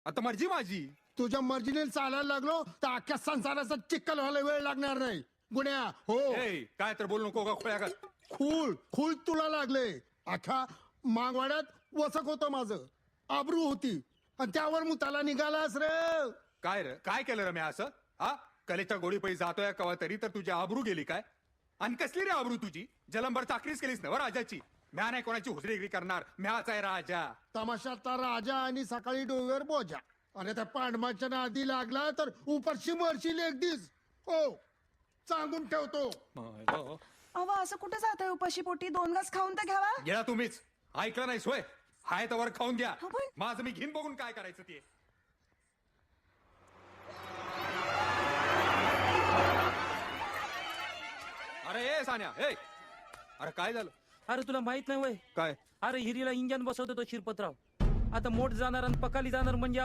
आता मर्जी माझी. तुझ्या मर्जीने चालायला लागलो तर अख्ख्या संसाराचा चिक्कल व्हायला वेळ लागणार नाही गुन्ह्या. हो ए, काय तर बोलू नको का खोळ्या का. खूळ खूळ तुला लागले. अख्खा मागवाड्यात वसक होतं माझं, आबरू होती, आणि त्यावर मुताला निघालास रे. काय रे, काय केलं रे मी असं? हा, कलेच्या गोडी पैसे जातोय कवा तरी तर तुझी आबरू गेली काय? आणि कसली रे आबरू तुझी? जलंबर चाकरीच केलीस ना राजाची. म्या नाही कोणाची हुजरीगिरी करणार, म्याच आहे राजा. तमाशातला राजा आणि सकाळी डोंगर बोजा. आणि त्या पांडमाच्या नादी लागला तर उपरशी मरशी लेगदीस. हो, सांगून ठेवतो. अहो असं कुठे जातोय उपाशी पोटी? 2 घास खाऊन तर घ्यावा. गेला तुम्हीच ऐकलं नाही सोय. हाय तर वर खाऊन घ्या, हो पण- माझं मी घेऊन बघून काय करायचं ते. अरे ए सान्या, ए अरे काय झालं? अरे तुला माहित नाही वय? काय? अरे हिरीला इंजन बसवतो तो शिरपतराव. आता मोठ जाणार आणि पकाली जाणार म्हणजे